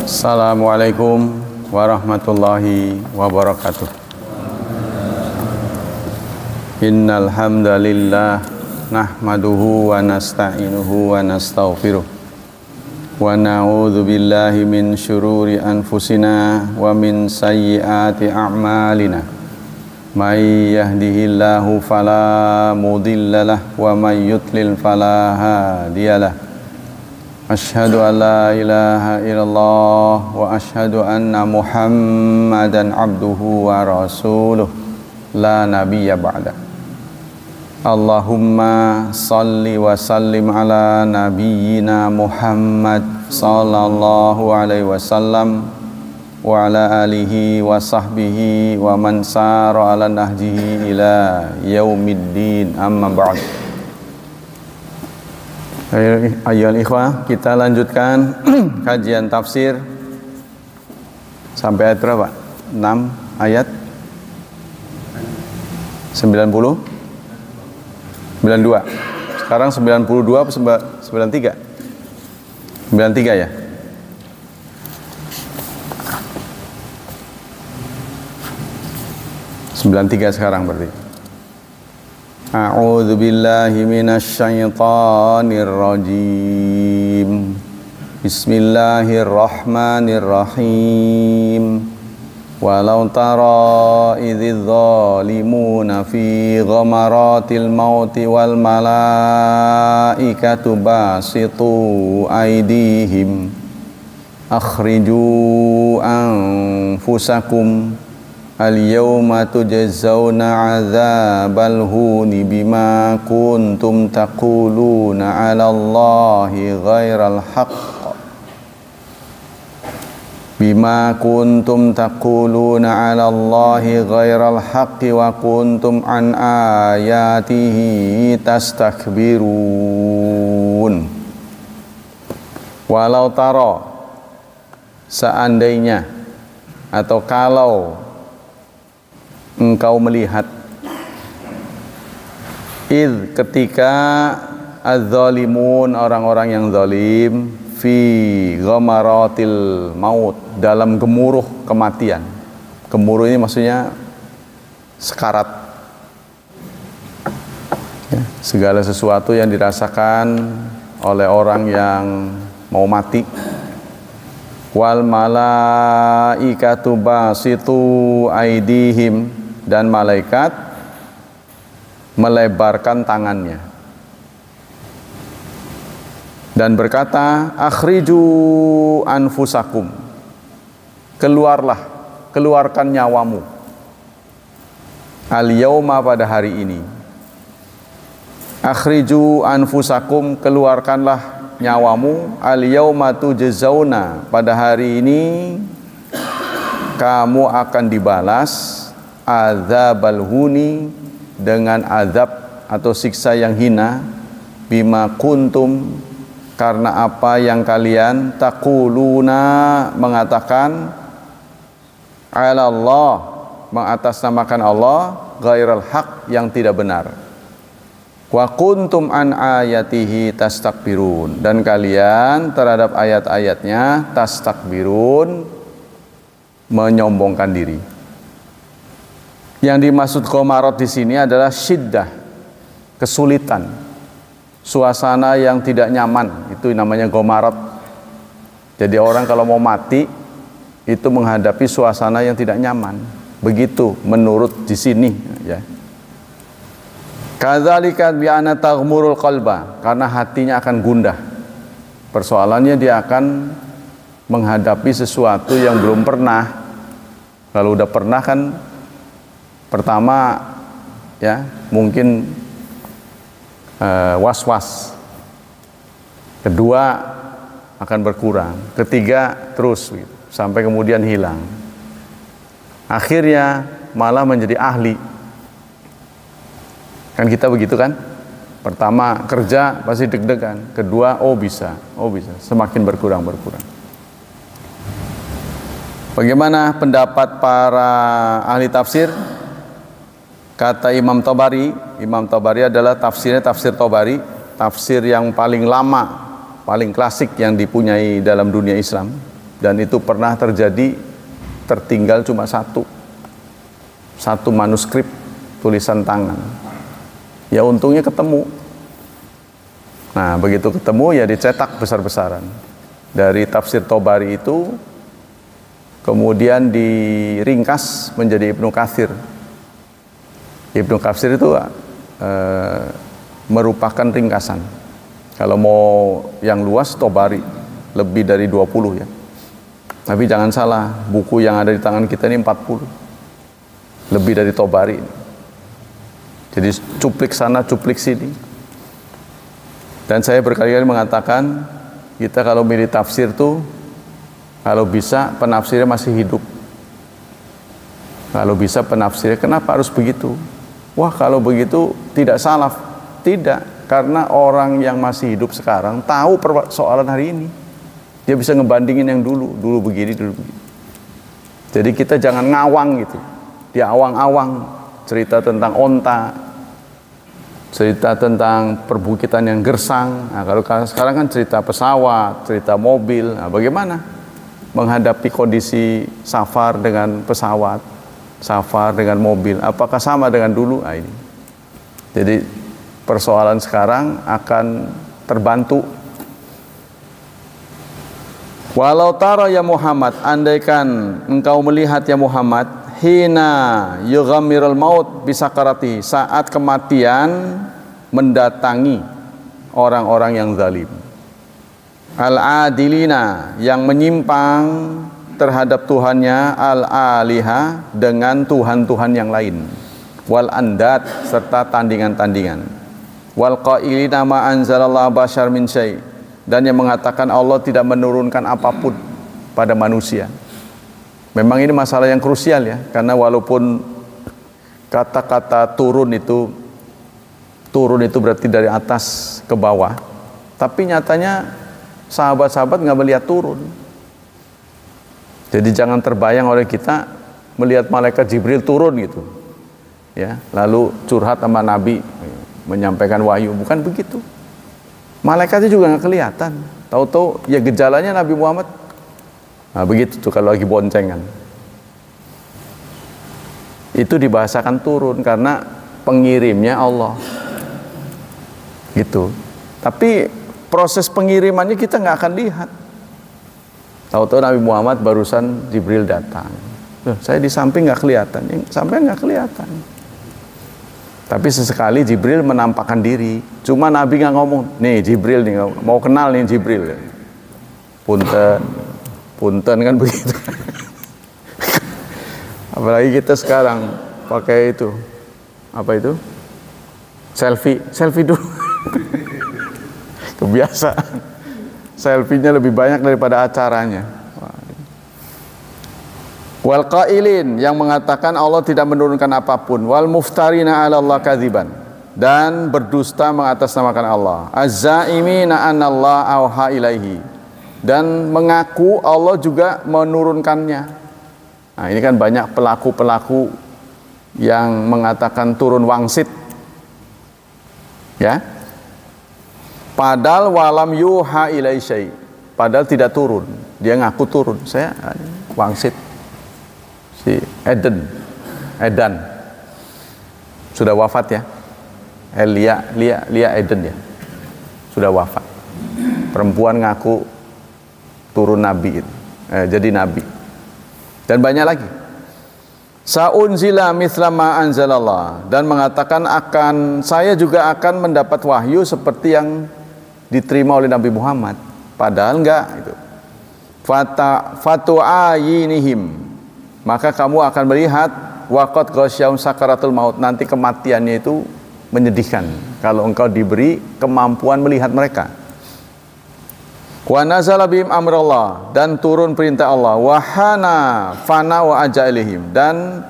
Assalamualaikum warahmatullahi wabarakatuh. Innal hamdalillah nahmaduhu wa nasta'inuhu wa nastaghfiruh wa na'udzu billahi min syururi anfusina wa min sayyiati a'malina. May yahdihillahu fala mudhillalah wa may yudlil fala hadiyalah. Asyhadu an la ilaha illallah wa asyhadu anna Muhammadan abduhu wa rasuluh la nabiyya ba'da. Allahumma salli wa sallim ala nabiyyina Muhammad sallallahu alaihi wasallam wa ala alihi wa sahbihi wa man sara ala nahjihi ila yaumiddin, amma ba'd. Ayyuhal ikhwah, kita lanjutkan kajian tafsir sampai ayat berapa? 6 ayat 90 92. Sekarang 92 atau 93? 93 ya. Tiga sekarang berarti. A'udzu billahi minasy syaithanir rajim. Bismillahirrahmanirrahim. Walau tara idzal zalimuna fi ghamaratil mauti wal malaikatu basitu aydihim akhriju anfusakum al-yawma tujazzauna 'adzabal huni bima kuntum taquluna 'ala Allahi ghairal haqq bima kuntum taquluna 'ala Allahi ghairal haqqi wa kuntum an ayatihi tastakbirun. Walau taro, seandainya atau kalau engkau melihat, ketika az-zalimun, orang-orang yang zalim, fi ghamaratil maut, dalam gemuruh kematian. Gemuruh ini maksudnya sekarat ya, segala sesuatu yang dirasakan oleh orang yang mau mati. Wal malaikatu basitu aidihim, dan malaikat melebarkan tangannya dan berkata, akhriju anfusakum, keluarkan nyawamu, al-yauma, pada hari ini. Akhriju anfusakum, keluarkanlah nyawamu, al-yauma tujzauna, pada hari ini kamu akan dibalas adzabal huni, dengan azab atau siksa yang hina, bima kuntum, karena apa yang kalian taquluna, mengatakan, ala Allah, mengatasnamakan Allah, ghairal haq, yang tidak benar. Wa kuntum an ayatihi tastakbirun, dan kalian terhadap ayat-ayatnya tastakbirun, menyombongkan diri. Yang dimaksud ghamarot di sini adalah syiddah, kesulitan, suasana yang tidak nyaman, itu namanya ghamarot. Jadi orang kalau mau mati itu menghadapi suasana yang tidak nyaman. Begitu menurut di sini ya. Kadzalika bi anna taghmurul qalba, karena hatinya akan gundah. Persoalannya dia akan menghadapi sesuatu yang belum pernah. Kalau udah pernah kan, pertama ya mungkin was-was, kedua akan berkurang, ketiga terus gitu, sampai kemudian hilang. Akhirnya malah menjadi ahli. Kan kita begitu kan? Pertama kerja pasti deg-degan, kedua bisa, semakin berkurang. Bagaimana pendapat para ahli tafsir? Kata Imam Tabari adalah tafsir Tabari, tafsir yang paling lama, paling klasik yang dipunyai dalam dunia Islam. dan itu pernah terjadi, tertinggal cuma satu manuskrip tulisan tangan. Ya untungnya ketemu. Nah begitu ketemu ya dicetak besar-besaran. Dari tafsir Tobari itu kemudian diringkas menjadi Ibnu Katsir. Ibnu Katsir itu merupakan ringkasan. Kalau mau yang luas Tobari lebih dari 20 ya. Tapi jangan salah, buku yang ada di tangan kita ini 40. Lebih dari Tobari. Jadi cuplik sana, cuplik sini. Dan saya berkali-kali mengatakan, kita kalau milih tafsir tuh, kalau bisa penafsirnya masih hidup. Kalau bisa penafsirnya, kenapa harus begitu? Wah kalau begitu tidak salaf. Tidak, karena orang yang masih hidup sekarang tahu persoalan hari ini. Dia bisa ngebandingin yang dulu begini, dulu begini. Jadi kita jangan ngawang gitu. Dia awang-awang cerita tentang onta, cerita tentang perbukitan yang gersang. Nah, kalau sekarang kan cerita pesawat, cerita mobil. Nah, bagaimana menghadapi kondisi safar dengan pesawat, safar dengan mobil? Apakah sama dengan dulu? Nah, ini. Jadi persoalan sekarang akan terbantu. Walau tara ya Muhammad, andaikan engkau melihat ya Muhammad, hina yughammirul maut bisakarati, saat kematian mendatangi orang-orang yang zalim, al-adilina, yang menyimpang terhadap Tuhannya, al-aliha, dengan Tuhan-Tuhan yang lain, wal andad, serta tandingan-tandingan, wal qailina ma anzalallahu basyar min syai', dan yang mengatakan Allah tidak menurunkan apapun pada manusia. Memang ini masalah yang krusial ya, karena walaupun kata-kata turun itu berarti dari atas ke bawah, tapi nyatanya sahabat-sahabat nggak melihat turun. Jadi jangan terbayang oleh kita melihat malaikat Jibril turun gitu, ya, lalu curhat sama Nabi menyampaikan wahyu, bukan begitu. Malaikatnya juga nggak kelihatan. Tahu-tahu ya gejalanya Nabi Muhammad. Nah begitu tuh kalau lagi boncengan. Itu dibahasakan turun karena pengirimnya Allah. Gitu. Tapi proses pengirimannya kita nggak akan lihat. Tahu-tahu Nabi Muhammad barusan Jibril datang. Loh, saya di samping nggak kelihatan, sampai nggak kelihatan. Tapi sesekali Jibril menampakkan diri. Cuma Nabi nggak ngomong, nih Jibril nih, mau kenal nih Jibril. Punten kan begitu. Apalagi kita sekarang pakai itu, apa itu? Selfie dulu. Kebiasaan. Selfie-nya lebih banyak daripada acaranya. Wal qailin, yang mengatakan Allah tidak menurunkan apapun, wal muftarina 'ala Allah kadziban, dan berdusta mengatasnamakan Allah, az-zaimina anallah auha ilaihi, dan mengaku Allah juga menurunkannya. Nah, ini kan banyak pelaku-pelaku yang mengatakan turun wangsit. Ya. Padahal walam yuha ilaihi syai', padahal tidak turun. Dia ngaku turun. Saya wangsit. Si Edan sudah wafat ya, Lia Eden ya, sudah wafat. Perempuan ngaku turun nabi, jadi nabi. Dan banyak lagi. Sa'unzila mithla ma anzalallah, dan mengatakan saya juga akan mendapat wahyu seperti yang diterima oleh Nabi Muhammad. Padahal enggak itu. Fatu'ayinihim, maka kamu akan melihat waqad ghasyahum sakaratul maut, nanti kematiannya itu menyedihkan kalau engkau diberi kemampuan melihat mereka. Wa nazala bihim amrullah, dan turun perintah Allah, wa hana fana wa ajalihim, dan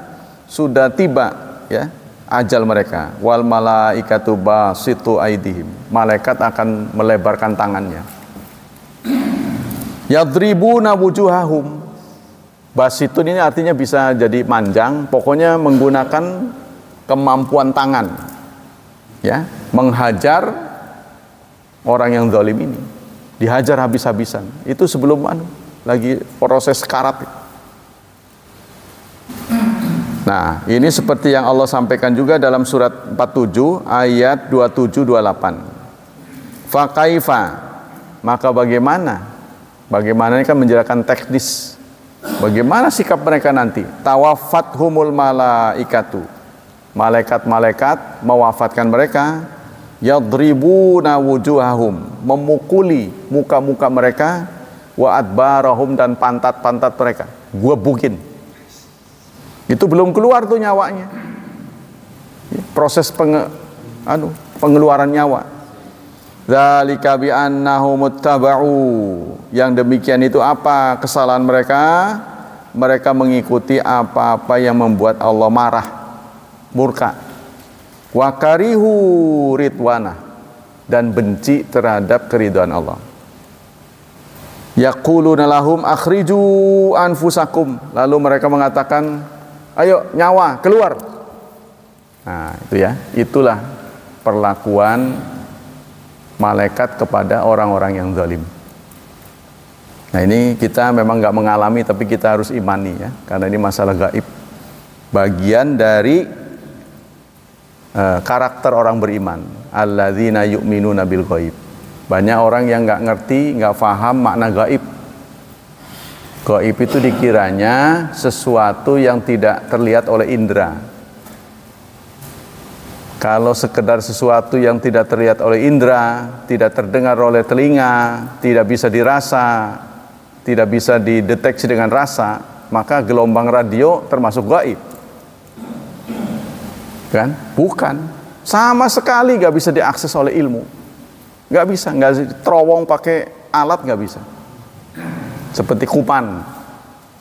sudah tiba ya ajal mereka, wal malaikatu basitu aidihim, malaikat akan melebarkan tangannya, yadribuna wujuhahum. Basitun ini artinya bisa jadi manjang, pokoknya menggunakan kemampuan tangan, ya, menghajar orang yang zalim ini, dihajar habis-habisan. Itu sebelum lagi proses karat. Nah, ini seperti yang Allah sampaikan juga dalam surat 47 ayat 27-28. Fakaifa, maka bagaimana? Bagaimana ini kan menjelaskan teknis. Bagaimana sikap mereka nanti? Tawafathumul malaikatu. Malaikat-malaikat mewafatkan mereka. Yadribuna wujuhahum, memukuli muka-muka mereka. Wa adbarahum, dan pantat-pantat mereka. Gebukin. Itu belum keluar tuh nyawanya. Proses pengeluaran nyawa. Dzalika bi annahum muttaba'u. Yang demikian itu apa kesalahan mereka? Mereka mengikuti apa-apa yang membuat Allah marah, murka. Wa karihu ridwana, dan benci terhadap keridhaan Allah. Yaquluna lahum akhriju anfusakum. Lalu mereka mengatakan, ayo nyawa keluar. Nah, itu ya, itulah perlakuan malaikat kepada orang-orang yang zalim. Nah, ini kita memang nggak mengalami, tapi kita harus imani ya, karena ini masalah gaib. Bagian dari karakter orang beriman. Alladzina yu'minuna bil ghaib. Banyak orang yang nggak ngerti, nggak paham makna gaib. Gaib itu dikiranya sesuatu yang tidak terlihat oleh indera. Kalau sekedar sesuatu yang tidak terlihat oleh indera, tidak terdengar oleh telinga, tidak bisa dirasa, tidak bisa dideteksi dengan rasa, maka gelombang radio termasuk gaib. Kan? Bukan. Sama sekali nggak bisa diakses oleh ilmu. Nggak bisa, nggak terowong pakai alat, nggak bisa. Seperti kuman,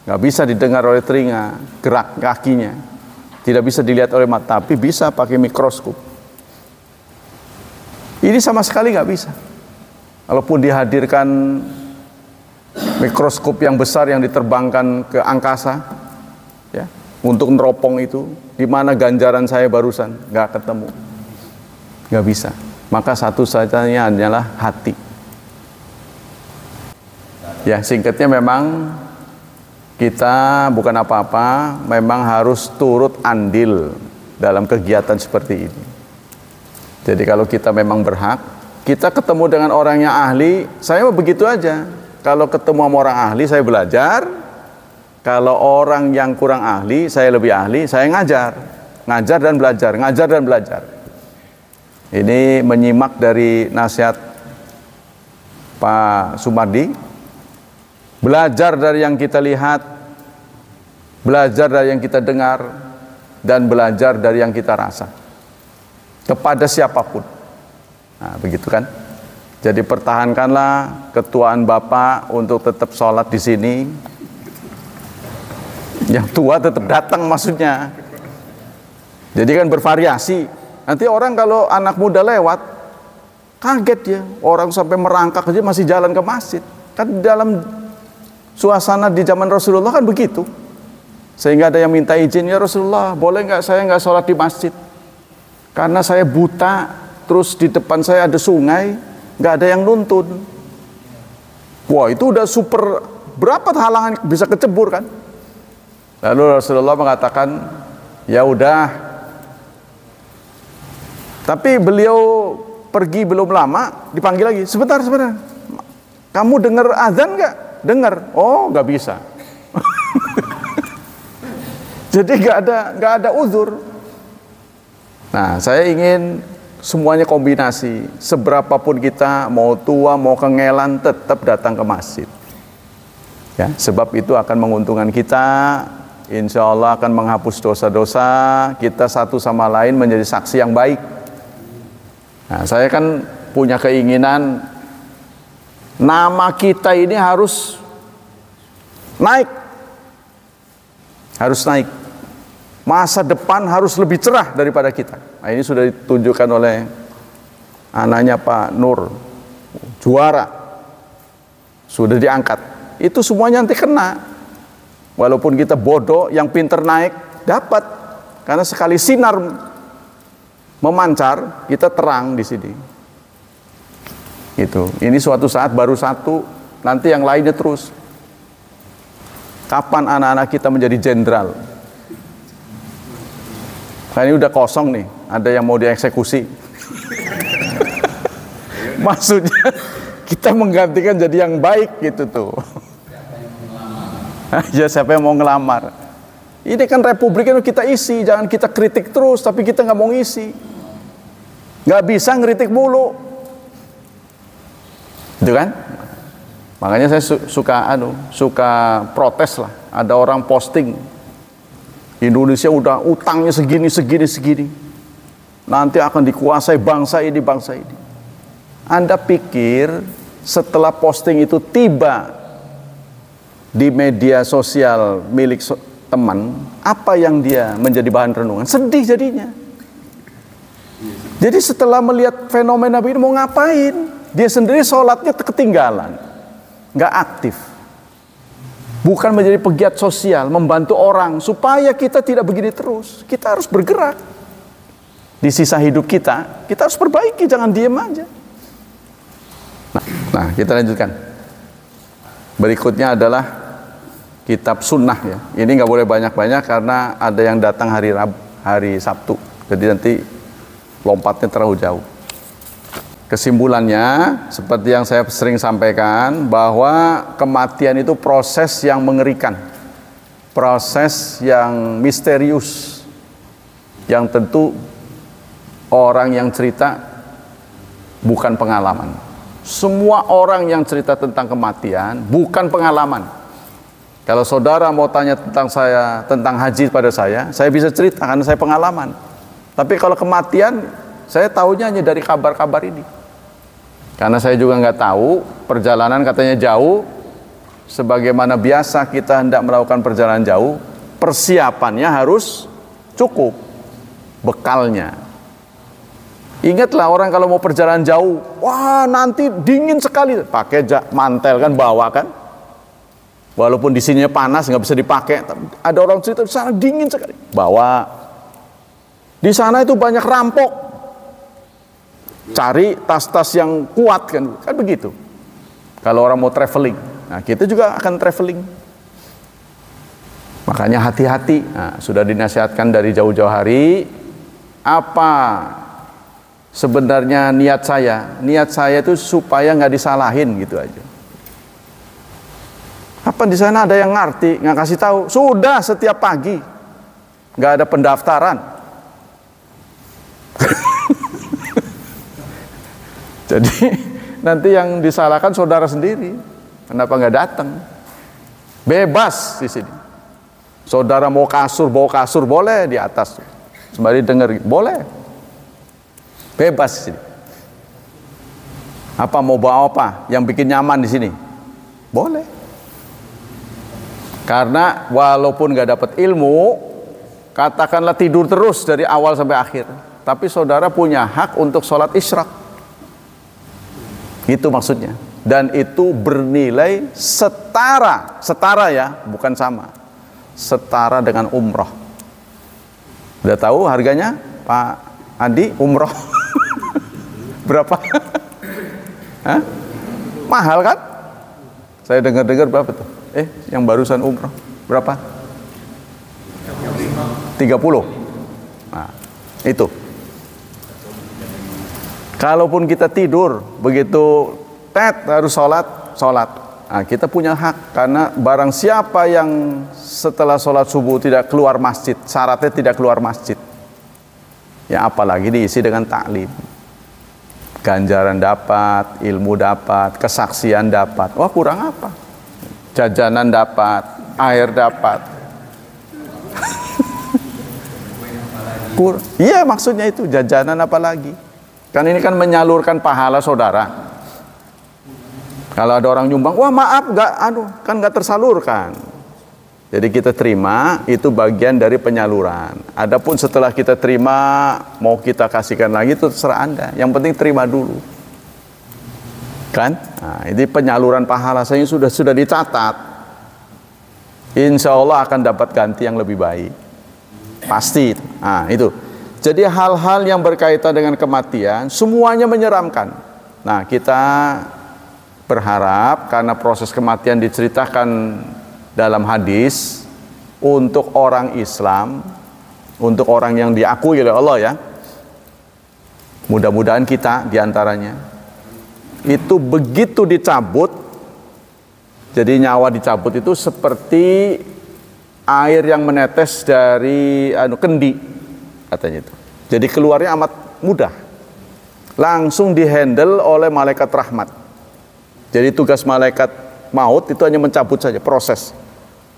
nggak bisa didengar oleh telinga, gerak kakinya, tidak bisa dilihat oleh mata, tapi bisa pakai mikroskop. Ini sama sekali nggak bisa. Walaupun dihadirkan mikroskop yang besar yang diterbangkan ke angkasa, ya, untuk neropong itu, di mana ganjaran saya barusan, nggak ketemu, nggak bisa. Maka satu-satunya hanyalah hati. Ya, singkatnya memang kita bukan apa-apa, memang harus turut andil dalam kegiatan seperti ini. Jadi kalau kita memang berhak, kita ketemu dengan orang yang ahli, saya begitu aja. Kalau ketemu sama orang ahli, saya belajar. Kalau orang yang kurang ahli, saya lebih ahli, saya ngajar. Ngajar dan belajar, ngajar dan belajar. Ini menyimak dari nasihat Pak Sumardi. Belajar dari yang kita lihat, belajar dari yang kita dengar, dan belajar dari yang kita rasa. Kepada siapapun. Nah, begitu kan? Jadi pertahankanlah ketuaan Bapak untuk tetap sholat di sini. Yang tua tetap datang maksudnya. Jadi kan bervariasi. Nanti orang kalau anak muda lewat, kaget ya. Orang sampai merangkak aja masih jalan ke masjid. Kan dalam suasana di zaman Rasulullah kan begitu. Sehingga ada yang minta izin, ya Rasulullah, boleh nggak saya nggak sholat di masjid? Karena saya buta, terus di depan saya ada sungai, nggak ada yang nuntun. Wah, itu udah super, berapa halangan bisa kecebur kan? Lalu Rasulullah mengatakan, ya udah. Tapi beliau pergi belum lama, dipanggil lagi, sebentar. Kamu dengar azan nggak? Dengar. Oh, nggak bisa. Jadi nggak ada uzur. Nah, saya ingin semuanya kombinasi. Seberapapun kita, mau tua, mau kengelan, tetap datang ke masjid. Ya, sebab itu akan menguntungkan kita. Insya Allah akan menghapus dosa-dosa kita satu sama lain, menjadi saksi yang baik. Nah, saya kan punya keinginan nama kita ini harus naik. Harus naik. Masa depan harus lebih cerah daripada kita. Nah, ini sudah ditunjukkan oleh anaknya Pak Nur. Juara. Sudah diangkat. Itu semuanya nanti kena. Walaupun kita bodoh, yang pinter naik, dapat. Karena sekali sinar memancar, kita terang di sini. Itu. Ini suatu saat baru satu, nanti yang lainnya terus. Kapan anak-anak kita menjadi jenderal? Nah, ini udah kosong nih, ada yang mau dieksekusi. Maksudnya kita menggantikan jadi yang baik gitu tuh. Ya siapa yang mau ngelamar? Ini kan republik itu kita isi, jangan kita kritik terus, tapi kita nggak mau ngisi. Nggak bisa ngeritik mulu, gitu kan? Makanya saya suka protes lah. Ada orang posting, Indonesia udah utangnya segini. Nanti akan dikuasai bangsa ini. Anda pikir setelah posting itu tiba di media sosial milik teman, apa yang dia menjadi bahan renungan? Sedih jadinya. Jadi setelah melihat fenomena ini mau ngapain? Dia sendiri sholatnya ketinggalan, nggak aktif. Bukan menjadi pegiat sosial, membantu orang supaya kita tidak begini terus. Kita harus bergerak. Di sisa hidup kita harus perbaiki, jangan diem aja. Nah, kita lanjutkan. Berikutnya adalah kitab sunnah ya. Ini nggak boleh banyak-banyak karena ada yang datang hari Sabtu. Jadi nanti lompatnya terlalu jauh. Kesimpulannya, seperti yang saya sering sampaikan, bahwa kematian itu proses yang mengerikan, proses yang misterius, yang tentu orang yang cerita bukan pengalaman. Semua orang yang cerita tentang kematian bukan pengalaman. Kalau saudara mau tanya tentang haji pada saya bisa cerita karena saya pengalaman. Tapi kalau kematian, saya tahunya hanya dari kabar-kabar ini. Karena saya juga nggak tahu, perjalanan katanya jauh, sebagaimana biasa kita hendak melakukan perjalanan jauh, persiapannya harus cukup, bekalnya. Ingatlah orang kalau mau perjalanan jauh, wah nanti dingin sekali, pakai mantel kan, bawa kan. Walaupun di sininya panas nggak bisa dipakai, ada orang cerita di sana dingin sekali, bawa. Di sana itu banyak rampok, cari tas-tas yang kuat kan begitu. Kalau orang mau traveling, nah kita juga akan traveling. Makanya hati-hati. Nah, sudah dinasihatkan dari jauh-jauh hari. Apa sebenarnya niat saya? Niat saya itu supaya nggak disalahin gitu aja. Apa di sana ada yang ngerti, nggak kasih tahu? Sudah setiap pagi, nggak ada pendaftaran. Jadi nanti yang disalahkan saudara sendiri. Kenapa nggak datang? Bebas di sini. Saudara mau kasur, bawa kasur boleh di atas. Sembari dengar boleh. Bebas di sini. Apa mau bawa apa? Yang bikin nyaman di sini? Boleh. Karena walaupun nggak dapat ilmu, katakanlah tidur terus dari awal sampai akhir. Tapi saudara punya hak untuk sholat isyraq. Itu maksudnya. Dan itu bernilai setara ya, bukan sama. Setara dengan umroh. Udah tahu harganya Pak Andi umroh? Berapa? Hah? Mahal kan? Saya dengar-dengar berapa tuh? Yang barusan umroh berapa? 30. Nah, itu. Kalaupun kita tidur, begitu harus sholat. Nah, kita punya hak, karena barang siapa yang setelah sholat subuh tidak keluar masjid, syaratnya tidak keluar masjid, ya apalagi diisi dengan taklim, ganjaran dapat, ilmu dapat, kesaksian dapat, wah kurang apa? Jajanan dapat, air dapat. Iya maksudnya itu, jajanan apa lagi? Kan ini kan menyalurkan pahala saudara. Kalau ada orang nyumbang, wah maaf nggak tersalurkan. Jadi kita terima, itu bagian dari penyaluran. Adapun setelah kita terima, mau kita kasihkan lagi itu terserah Anda. Yang penting terima dulu. Kan? Nah, ini penyaluran pahala saya sudah dicatat. Insya Allah akan dapat ganti yang lebih baik. Pasti. Nah, itu. Jadi hal-hal yang berkaitan dengan kematian semuanya menyeramkan. Nah, kita berharap karena proses kematian diceritakan dalam hadis untuk orang Islam, untuk orang yang diakui oleh Allah ya. Mudah-mudahan kita diantaranya itu begitu dicabut, jadi nyawa dicabut itu seperti air yang menetes dari kendi katanya itu. Jadi keluarnya amat mudah, langsung dihandle oleh malaikat rahmat. Jadi tugas malaikat maut itu hanya mencabut saja, proses,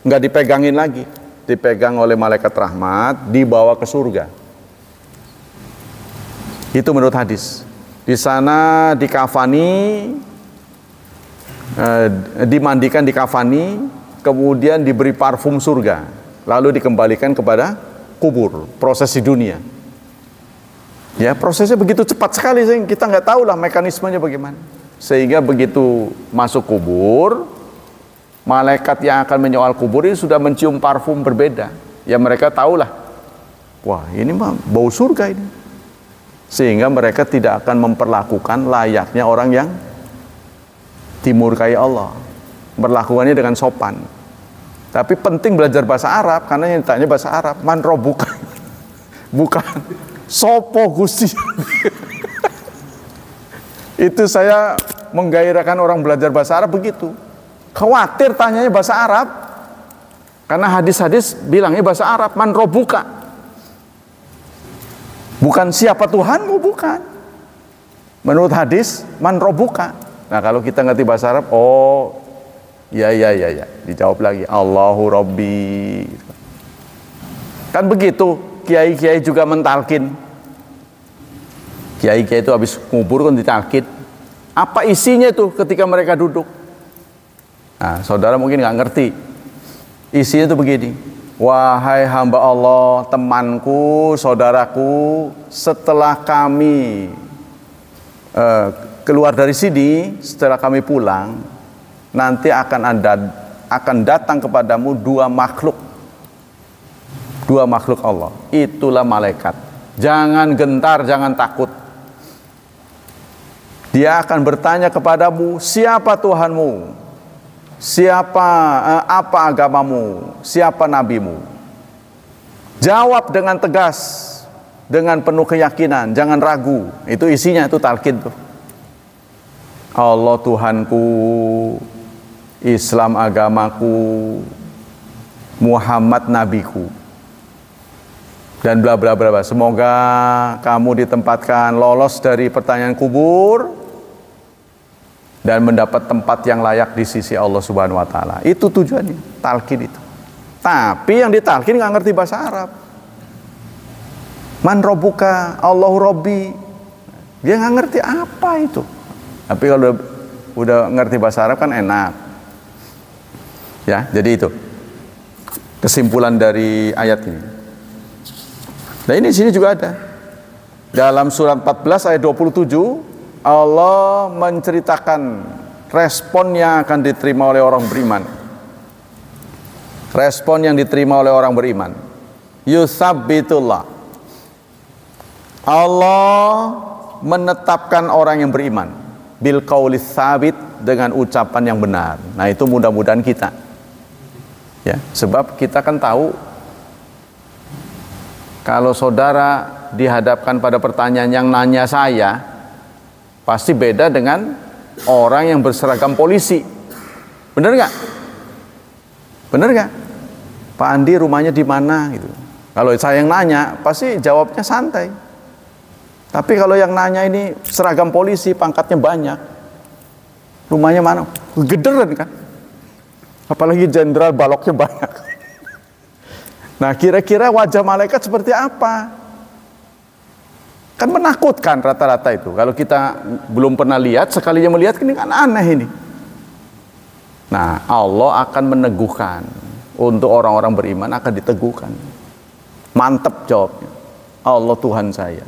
nggak dipegangin lagi, dipegang oleh malaikat rahmat, dibawa ke surga. Itu menurut hadis. Di sana dikafani, dimandikan, dikafani, kemudian diberi parfum surga, lalu dikembalikan kepada kubur. Proses di dunia. Ya, prosesnya begitu cepat sekali, kita nggak tahu lah mekanismenya bagaimana. Sehingga begitu masuk kubur, malaikat yang akan menyoal kubur ini sudah mencium parfum berbeda. Ya mereka tahulah, wah ini mah bau surga ini. Sehingga mereka tidak akan memperlakukan layaknya orang yang dimurkai Allah, berlakuannya dengan sopan. Tapi penting belajar bahasa Arab, karena yang ditanya bahasa Arab, man robuka, bukan sopo gusti. Itu saya menggairahkan orang belajar bahasa Arab begitu. Khawatir tanyanya bahasa Arab, karena hadis-hadis bilangnya bahasa Arab, man robuka. Bukan siapa Tuhanmu, bukan. Menurut hadis, man robuka. Nah kalau kita ngerti bahasa Arab, oh ya, dijawab lagi, Allahu Rabbi. Kan begitu, kiai-kiai juga mentalkin. Kiai-kiai itu habis ngubur kan ditalkin. Apa isinya itu ketika mereka duduk? Nah saudara mungkin nggak ngerti. Isinya itu begini. Wahai hamba Allah, temanku, saudaraku, setelah kami keluar dari sini, setelah kami pulang, nanti akan datang kepadamu dua makhluk Allah. Itulah malaikat. Jangan gentar, jangan takut. Dia akan bertanya kepadamu, siapa Tuhanmu? Apa agamamu? Siapa nabimu? Jawab dengan tegas, dengan penuh keyakinan, jangan ragu. Itu isinya, itu talqin tuh. Allah Tuhanku, Islam agamaku, Muhammad nabiku, dan bla bla bla. Semoga kamu ditempatkan lolos dari pertanyaan kubur dan mendapat tempat yang layak di sisi Allah Subhanahu wa taala. Itu tujuannya, talqin itu. Tapi yang ditalqin nggak ngerti bahasa Arab. Man robuka, Allahu Rabbi. Dia nggak ngerti apa itu. Tapi kalau udah ngerti bahasa Arab kan enak. Ya, jadi itu kesimpulan dari ayat ini. Nah ini sini juga ada. Dalam surat 14 ayat 27 Allah menceritakan respon yang akan diterima oleh orang beriman. Respon yang diterima oleh orang beriman. Yusabbitullah. Allah menetapkan orang yang beriman bil qaulis sabit, dengan ucapan yang benar. Nah, itu mudah-mudahan kita. Ya, sebab kita kan tahu kalau saudara dihadapkan pada pertanyaan yang nanya saya, pasti beda dengan orang yang berseragam polisi. Bener nggak? Bener nggak? Pak Andi rumahnya di mana? Gitu. Kalau saya yang nanya, pasti jawabnya santai. Tapi kalau yang nanya ini seragam polisi, pangkatnya banyak, rumahnya mana? Gederan kan? Apalagi jenderal baloknya banyak. Nah, kira-kira wajah malaikat seperti apa? Kan menakutkan rata-rata itu. Kalau kita belum pernah lihat, sekalinya melihat ini kan aneh ini. Nah, Allah akan meneguhkan. Untuk orang-orang beriman akan diteguhkan. Mantap jawabnya. Allah Tuhan saya.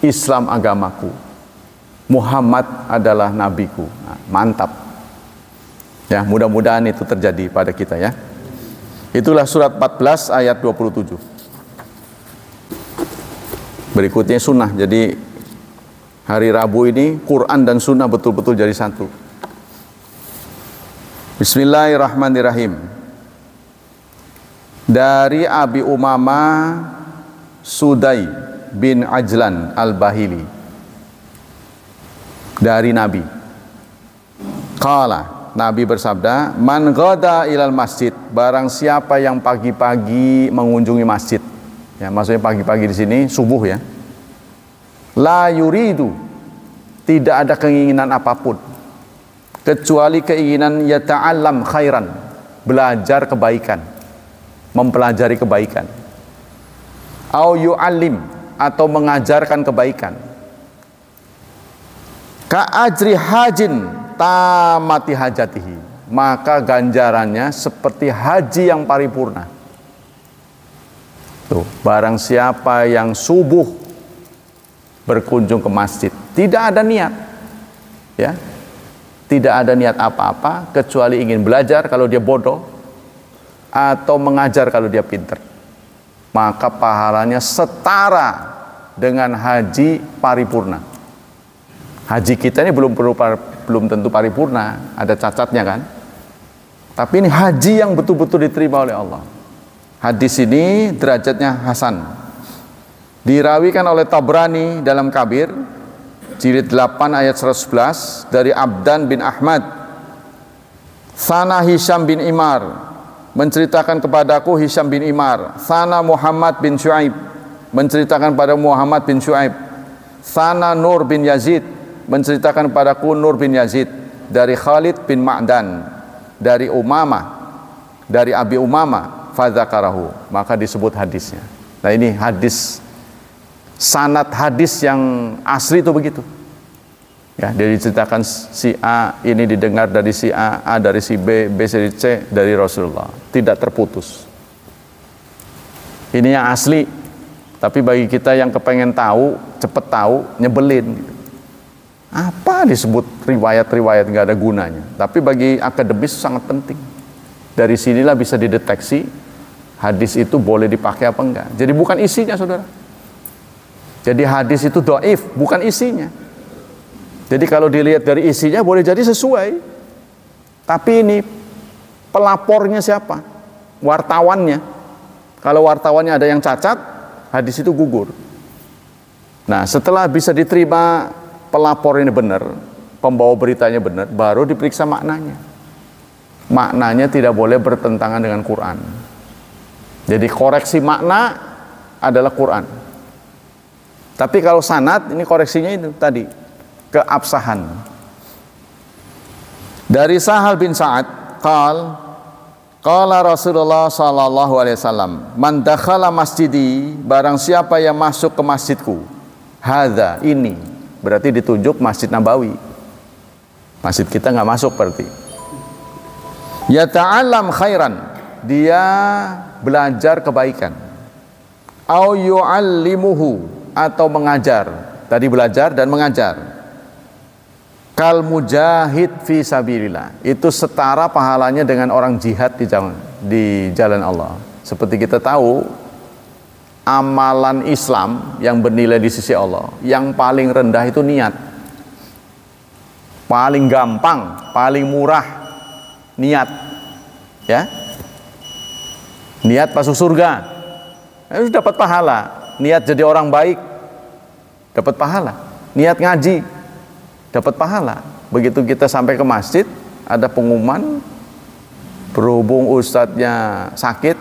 Islam agamaku. Muhammad adalah nabiku. Nah, mantap. Ya, mudah-mudahan itu terjadi pada kita ya. Itulah surat 14 ayat 27. Berikutnya sunnah. Jadi hari Rabu ini Quran dan sunnah betul-betul jadi satu. Bismillahirrahmanirrahim. Dari Abi Umamah Sudai bin Ajlan Al-Bahili, dari Nabi. Qala, Nabi bersabda, man ghada ilal masjid, barang siapa yang pagi-pagi mengunjungi masjid. Ya, maksudnya pagi-pagi di sini subuh ya. La yuridu, tidak ada keinginan apapun kecuali keinginan yata'allam khairan, belajar kebaikan, mempelajari kebaikan. Au yu'allim, atau mengajarkan kebaikan. Ka ajri hajin tamati hajatihi, maka ganjarannya seperti haji yang paripurna. Tuh, barang siapa yang subuh berkunjung ke masjid, tidak ada niat, ya, tidak ada niat apa-apa kecuali ingin belajar kalau dia bodoh atau mengajar kalau dia pintar, maka pahalanya setara dengan haji paripurna. Haji kita ini belum tentu paripurna, ada cacatnya kan. Tapi ini haji yang betul-betul diterima oleh Allah. Hadis ini derajatnya hasan. Dirawikan oleh Tabrani dalam Kabir, jilid 8 ayat 111, dari Abdan bin Ahmad. Sana Hisham bin Imar menceritakan kepadaku Hisham bin Imar. Sana Muhammad bin Shu'aib menceritakan pada Muhammad bin Shu'aib. Sana Nur bin Yazid menceritakan padaku Nur bin Yazid, dari Khalid bin Ma'dan, dari Umamah, dari Abi Umamah, fadzakarahu, maka disebut hadisnya. Nah, ini hadis, sanad hadis yang asli itu begitu. Ya, dia diceritakan si A, ini didengar dari si A dari si B, B dari C, dari Rasulullah, tidak terputus. Ini yang asli. Tapi bagi kita yang kepengen tahu, cepet tahu, nyebelin gitu. Apa disebut riwayat-riwayat nggak ada gunanya. Tapi bagi akademis sangat penting. Dari sinilah bisa dideteksi hadis itu boleh dipakai apa enggak. Jadi bukan isinya, saudara. Jadi hadis itu dhaif, bukan isinya. Jadi kalau dilihat dari isinya boleh jadi sesuai. Tapi ini pelapornya siapa? Wartawannya. Kalau wartawannya ada yang cacat, hadis itu gugur. Nah, setelah bisa diterima pelapor ini benar, pembawa beritanya benar, baru diperiksa maknanya. Maknanya tidak boleh bertentangan dengan Quran. Jadi koreksi makna adalah Quran. Tapi kalau sanad, ini koreksinya itu tadi, keabsahan. Dari Sahal bin Sa'ad, qala Rasulullah sallallahu alaihi wasallam, man dakhala masjidi, barang siapa yang masuk ke masjidku, hadza, ini, berarti ditunjuk Masjid Nabawi. Masjid kita nggak masuk berarti. Ya ta'allam khairan, dia belajar kebaikan. Au yu'allimuhu, atau mengajar. Tadi belajar dan mengajar. Kal mujahid fi sabilillah, itu setara pahalanya dengan orang jihad di jalan Allah. Seperti kita tahu, amalan Islam yang bernilai di sisi Allah, yang paling rendah itu niat. Paling gampang, paling murah niat. Ya. Niat masuk surga, itu dapat pahala. Niat jadi orang baik, dapat pahala. Niat ngaji, dapat pahala. Begitu kita sampai ke masjid, ada pengumuman, berhubung ustadznya sakit,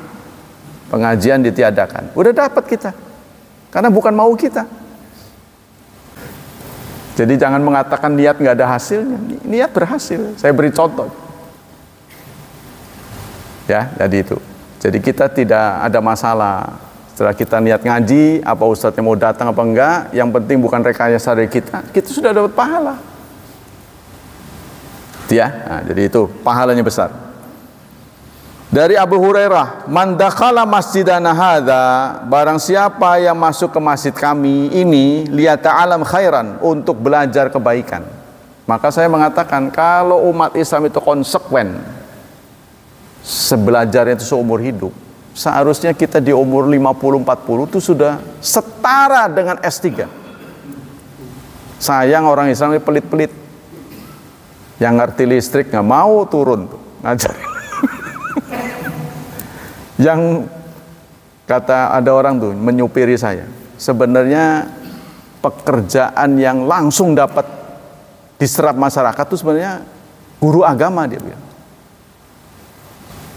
pengajian ditiadakan. Udah dapat kita, karena bukan mau kita. Jadi jangan mengatakan niat nggak ada hasilnya. Niat berhasil. Saya beri contoh. Ya, jadi itu. Jadi kita tidak ada masalah. Setelah kita niat ngaji, apa ustadznya mau datang apa enggak, yang penting bukan rekayasa dari kita sudah dapat pahala. Ya, nah, jadi itu pahalanya besar. Dari Abu Hurairah, man dakhala masjidana hadza, barang siapa yang masuk ke masjid kami ini, liyata'alam khairan, untuk belajar kebaikan. Maka saya mengatakan, kalau umat Islam itu konsekuen sebelajarnya itu seumur hidup, seharusnya kita di umur 50-40 itu sudah setara dengan S3. Sayang orang Islam ini pelit-pelit, yang ngerti listrik nggak mau turun tuh. ngajarin. Yang kata ada orang tuh menyupiri saya, sebenarnya pekerjaan yang langsung dapat diserap masyarakat itu sebenarnya guru agama, dia bilang.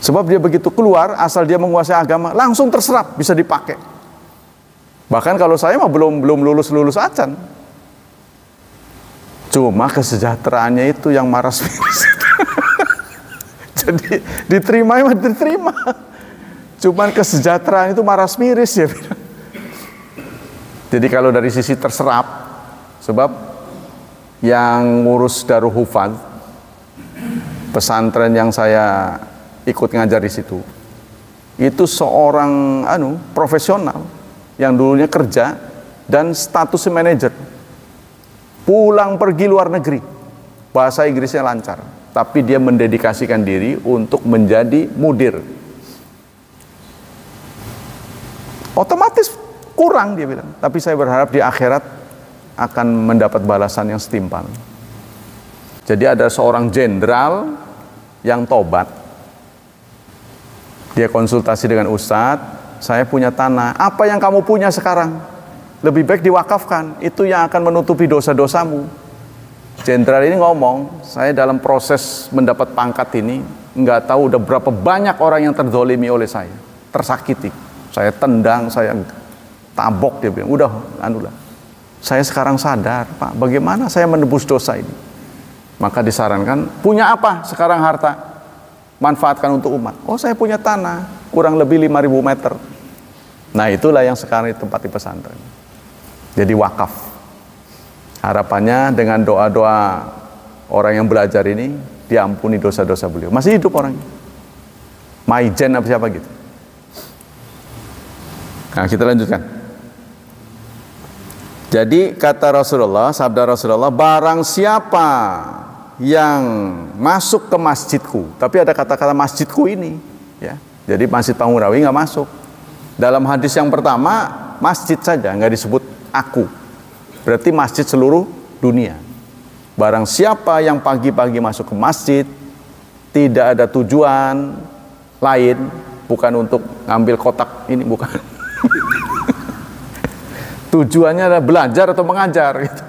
Sebab dia begitu keluar, asal dia menguasai agama, langsung terserap, bisa dipakai. Bahkan kalau saya mah belum lulus acan. Cuma kesejahteraannya itu yang maras-miris. Jadi diterima. Cuman kesejahteraan itu maras-miris ya. Jadi kalau dari sisi terserap, sebab yang ngurus Darul Hufadz, pesantren yang saya ikut ngajar di situ, itu seorang profesional yang dulunya kerja dan status manajer, pulang pergi luar negeri, bahasa Inggrisnya lancar, tapi dia mendedikasikan diri untuk menjadi mudir. Otomatis kurang, dia bilang, tapi saya berharap di akhirat akan mendapat balasan yang setimpal. Jadi ada seorang jenderal yang tobat. Dia konsultasi dengan ustadz, saya punya tanah, apa yang kamu punya sekarang? Lebih baik diwakafkan, itu yang akan menutupi dosa-dosamu. Jenderal ini ngomong, saya dalam proses mendapat pangkat ini, nggak tahu udah berapa banyak orang yang terzolimi oleh saya, tersakiti. Saya tendang, saya tabok, dia bilang, udah, saya sekarang sadar, Pak, bagaimana saya menebus dosa ini? Maka disarankan, punya apa sekarang harta? Manfaatkan untuk umat. Oh, saya punya tanah kurang lebih 5.000 meter. Nah, itulah yang sekarang ditempati pesantren. Jadi wakaf. Harapannya dengan doa-doa orang yang belajar ini diampuni dosa-dosa beliau. Masih hidup orangnya. Maijen apa siapa gitu. Nah, kita lanjutkan. Jadi kata Rasulullah, sabda Rasulullah, barang siapa yang masuk ke masjidku, tapi ada kata-kata masjidku ini, ya. Jadi Masjid Pangurawi nggak masuk. Dalam hadis yang pertama masjid saja, nggak disebut aku. Berarti masjid seluruh dunia. Barang siapa yang pagi-pagi masuk ke masjid, tidak ada tujuan lain, bukan untuk ngambil kotak ini, bukan. Tujuannya adalah belajar atau mengajar, gitu.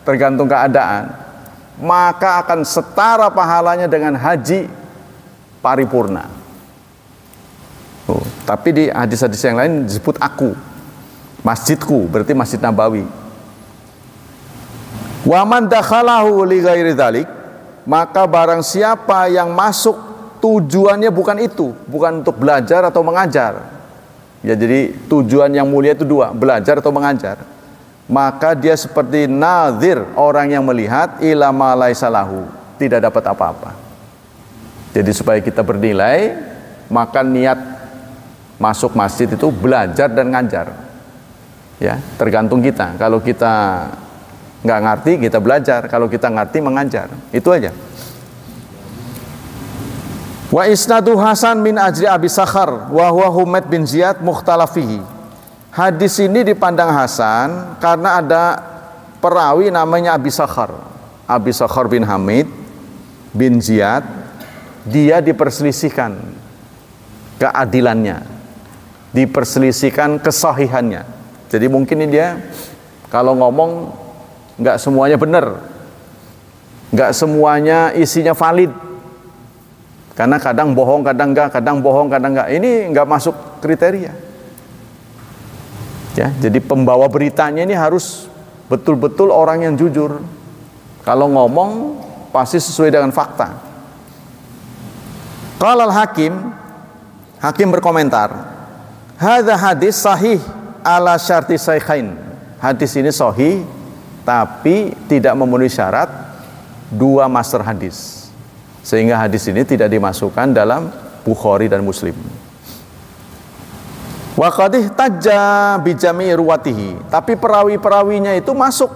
Tergantung keadaan. Maka akan setara pahalanya dengan haji paripurna. Tapi di hadis-hadis yang lain disebut aku, masjidku, berarti Masjid Nabawi. Wa man dakhalahu li ghairi dzalik, maka barang siapa yang masuk tujuannya bukan itu, bukan untuk belajar atau mengajar. Ya, jadi tujuan yang mulia itu dua, belajar atau mengajar. Maka dia seperti nazir, orang yang melihat ila ma laisa lahu, tidak dapat apa-apa. Jadi supaya kita bernilai, maka niat masuk masjid itu belajar dan ngajar. Ya, tergantung kita. Kalau kita nggak ngerti, kita belajar. Kalau kita ngerti, mengajar. Itu aja. Wa isnadu Hasan min ajri Abi Sakhar wa huwa Humaid bin Ziyad mukhtalafihi. Hadis ini dipandang hasan karena ada perawi namanya Abi Sakhar. Abi Sakhar bin Hamid bin Ziyad, dia diperselisihkan keadilannya, diperselisihkan kesahihannya. Jadi mungkin ini dia kalau ngomong nggak semuanya benar, nggak semuanya isinya valid. Karena kadang bohong, kadang enggak, kadang bohong, kadang enggak. Ini enggak masuk kriteria. Ya, jadi pembawa beritanya ini harus betul-betul orang yang jujur. Kalau ngomong pasti sesuai dengan fakta. Qala al-Hakim, Hakim berkomentar, hadza hadis sahih ala syarti shaykhain. Hadis ini sahih tapi tidak memenuhi syarat dua master hadis. Sehingga hadis ini tidak dimasukkan dalam Bukhari dan Muslim. Wa qad ihtajja bi jami'i ruwatihi, tapi perawi-perawinya itu masuk.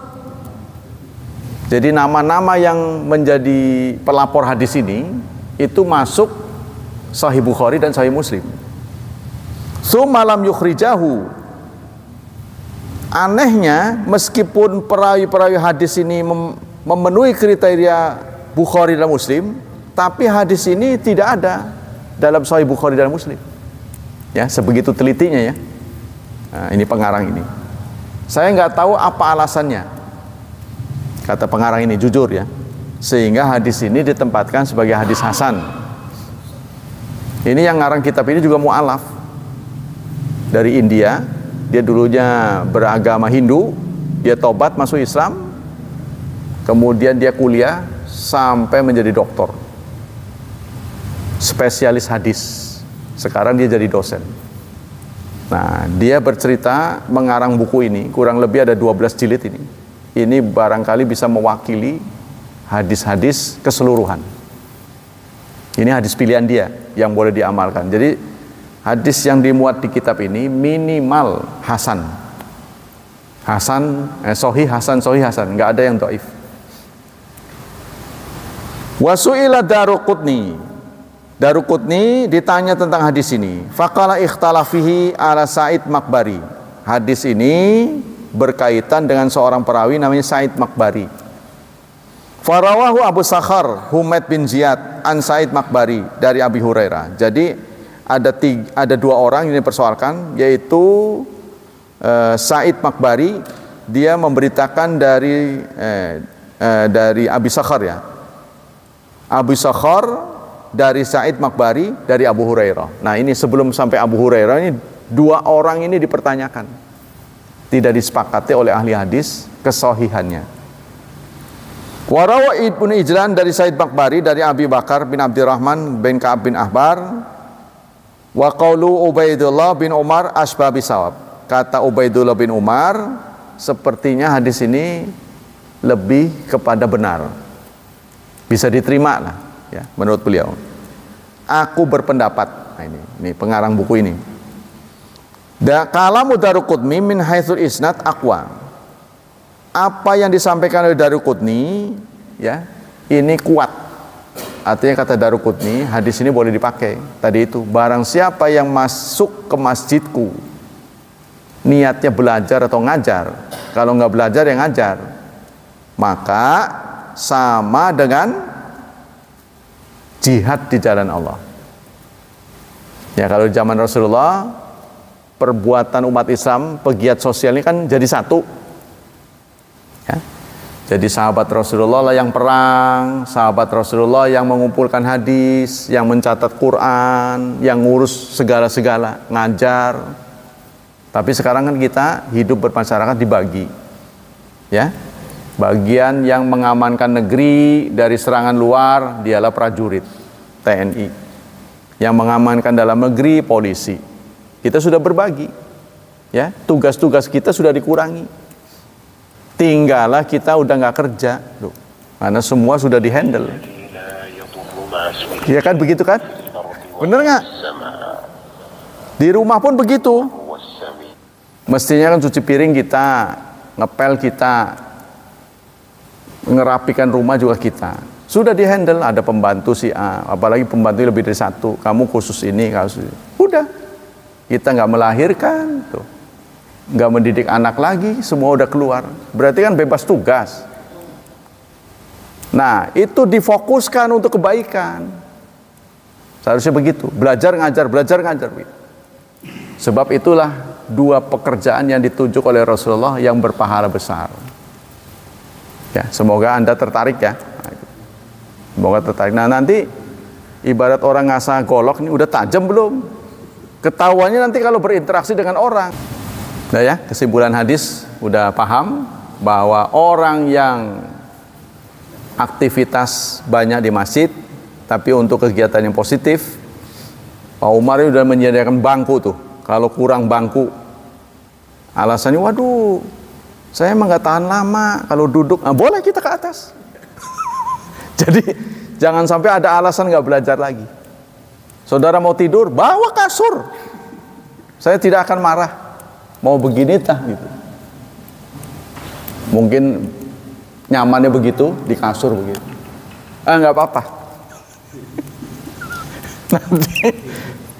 Jadi nama-nama yang menjadi pelapor hadis ini itu masuk Sahih Bukhari dan Sahih Muslim. Tsumma lam yukhrijahu. Anehnya, meskipun perawi-perawi hadis ini memenuhi kriteria Bukhari dan Muslim, Tapi hadis ini tidak ada dalam Sahih Bukhari dan Muslim. Ya, sebegitu telitinya ya. Nah, ini pengarang ini. Saya nggak tahu apa alasannya. Kata pengarang ini jujur ya. Sehingga hadis ini ditempatkan sebagai hadis hasan. Ini yang ngarang kitab ini juga mu'alaf. Dari India. Dia dulunya beragama Hindu. Dia tobat masuk Islam. Kemudian dia kuliah sampai menjadi doktor, spesialis hadis. Sekarang dia jadi dosen. Nah, dia bercerita mengarang buku ini, kurang lebih ada 12 jilid ini. Ini barangkali bisa mewakili hadis-hadis keseluruhan. Ini hadis pilihan dia yang boleh diamalkan. Jadi hadis yang dimuat di kitab ini minimal hasan. Sahih hasan, nggak ada yang dhaif. Wasu'ila Daruqutni. Daruqutni ditanya tentang hadis ini. Faqala ikhtalafihi ala Sa'id Makbari. Hadis ini berkaitan dengan seorang perawi namanya Sa'id Makbari. Farawahu Abu Sakhar Humaid bin Ziyad an Sa'id Makbari dari Abi Hurairah. Jadi ada dua orang yang dipersoalkan, yaitu Sa'id Makbari. Dia memberitakan dari Abi Sakhar ya. Abu Sakhar dari Sa'id Makbari dari Abu Hurairah. Nah, ini sebelum sampai Abu Hurairah ini dua orang ini dipertanyakan. Tidak disepakati oleh ahli hadis kesahihannya. Warawa Ibnu Ijlan dari Sa'id Makbari dari Abi Bakar bin Abdurrahman bin Ka'ab bin Ahbar. Wa qaulu Ubaidullah bin Umar asbah bisawab. Kata Ubaidullah bin Umar, sepertinya hadis ini lebih kepada benar. Bisa diterima lah ya, menurut beliau. Aku berpendapat, nah ini pengarang buku ini. Kalamu Daruqutni min haitsul isnad aqwa. Apa yang disampaikan oleh Daruqutni ya, ini kuat. Artinya kata Daruqutni, hadis ini boleh dipakai. Tadi itu, barang siapa yang masuk ke masjidku niatnya belajar atau ngajar, kalau nggak belajar ya ngajar, maka sama dengan jihad di jalan Allah. Ya, kalau di zaman Rasulullah, perbuatan umat Islam, pegiat sosial ini kan jadi satu. Ya. Jadi sahabat Rasulullah lah yang perang, sahabat Rasulullah yang mengumpulkan hadis, yang mencatat Quran, yang ngurus segala-segala, ngajar. Tapi sekarang kan kita hidup bermasyarakat dibagi. Ya. Bagian yang mengamankan negeri dari serangan luar dialah prajurit TNI. Yang mengamankan dalam negeri polisi. Kita sudah berbagi. Ya, tugas-tugas kita sudah dikurangi. Tinggallah kita udah nggak kerja, loh. Karena semua sudah dihandle. Ya kan begitu kan? Bener nggak? Di rumah pun begitu. Mestinya kan cuci piring kita, ngepel kita, ngerapikan rumah juga kita. Sudah dihandle, ada pembantu si A, apalagi pembantu lebih dari satu. Kamu khusus ini, khusus ini. Udah, kita nggak melahirkan, tuh, nggak mendidik anak lagi, semua udah keluar. Berarti kan bebas tugas. Nah, itu difokuskan untuk kebaikan. Seharusnya begitu. Belajar ngajar. Sebab itulah dua pekerjaan yang ditunjuk oleh Rasulullah yang berpahala besar. Ya, semoga Anda tertarik ya. Semoga tertarik. Nah, nanti ibarat orang ngasah golok ini udah tajam belum? Ketahuannya nanti kalau berinteraksi dengan orang. Nah ya, kesimpulan hadis udah paham bahwa orang yang aktivitas banyak di masjid tapi untuk kegiatan yang positif, Pak Umar udah menyediakan bangku tuh. Kalau kurang bangku, alasannya waduh, saya emang nggak tahan lama kalau duduk. Nah, boleh kita ke atas. Jadi jangan sampai ada alasan nggak belajar lagi. Saudara mau tidur, bawa kasur. Saya tidak akan marah. Mau begini tah gitu. Mungkin nyamannya begitu di kasur begitu. Nggak apa-apa. Nanti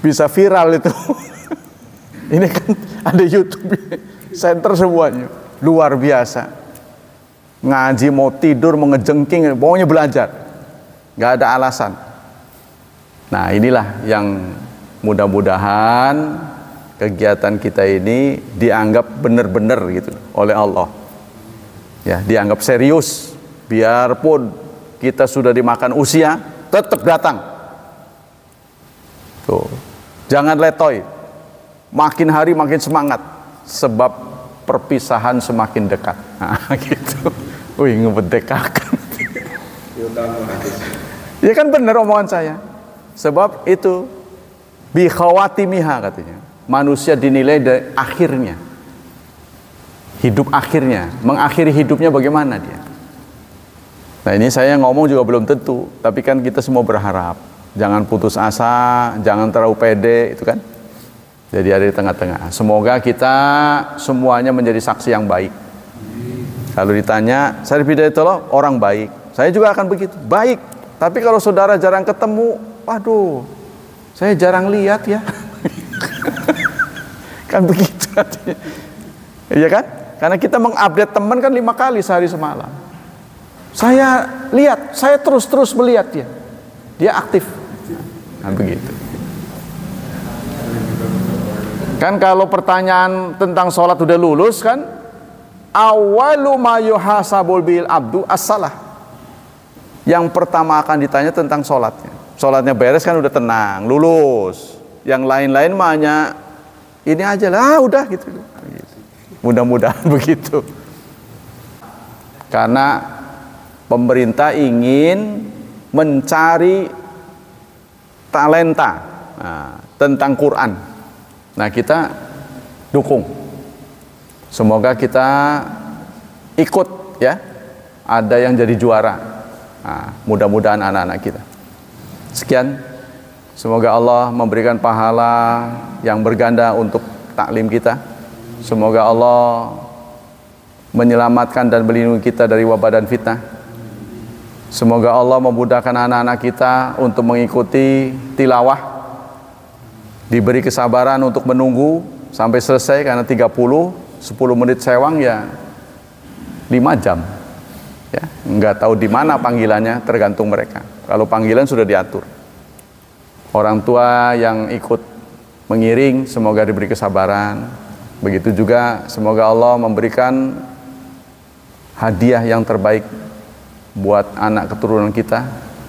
bisa viral itu. Ini kan ada YouTube center semuanya, luar biasa. Ngaji mau tidur, mau ngejengking, pokoknya belajar. Nggak ada alasan. Nah, inilah yang mudah-mudahan kegiatan kita ini dianggap benar-benar gitu oleh Allah. Ya, dianggap serius. Biarpun kita sudah dimakan usia, tetap datang. Tuh. Jangan letoy. Makin hari makin semangat, sebab perpisahan semakin dekat. Nah, gitu. Wih, ngebedekakan. Ya kan benar omongan saya. Sebab itu bi khawatimiha katanya. Manusia dinilai dari akhirnya. Hidup akhirnya, mengakhiri hidupnya bagaimana dia. Nah, ini saya ngomong juga belum tentu, tapi kan kita semua berharap. Jangan putus asa, jangan terlalu pede, itu kan. Jadi ada di tengah-tengah. Semoga kita semuanya menjadi saksi yang baik. Kalau ditanya, Syarif Hidayatullah orang baik. Saya juga akan begitu, baik. Tapi kalau saudara jarang ketemu, waduh, saya jarang lihat ya. Kan begitu. Iya kan? Karena kita mengupdate teman kan 5 kali sehari semalam. Saya lihat, saya terus melihat dia. Dia aktif. Nah, begitu. Kan kalau pertanyaan tentang sholat udah lulus kan, awalu ma yuhasabul bil abdu as-salah. Yang pertama akan ditanya tentang sholatnya. Sholatnya beres kan udah tenang, lulus. Yang lain-lain mahnya ini aja lah, udah gitu. Mudah-mudahan begitu. Karena pemerintah ingin mencari talenta tentang Quran. Nah, kita dukung. Semoga kita ikut ya. Ada yang jadi juara. Nah, mudah-mudahan anak-anak kita. Sekian. Semoga Allah memberikan pahala yang berganda untuk taklim kita. Semoga Allah menyelamatkan dan melindungi kita dari wabah dan fitnah. Semoga Allah memudahkan anak-anak kita untuk mengikuti tilawah. Diberi kesabaran untuk menunggu sampai selesai, karena 10 menit sewang ya 5 jam. Ya, nggak tahu di mana panggilannya, tergantung mereka. Kalau panggilan sudah diatur. Orang tua yang ikut mengiring semoga diberi kesabaran. Begitu juga semoga Allah memberikan hadiah yang terbaik buat anak keturunan kita,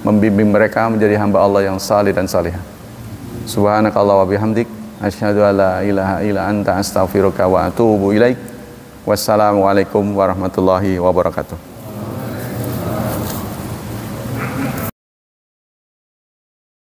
membimbing mereka menjadi hamba Allah yang salih dan salihah. Subhanakallah wa bihamdik, asyhadu an la ilaha illa anta astaghfiruka wa atubu ilaik. Wassalamualaikum warahmatullahi wabarakatuh.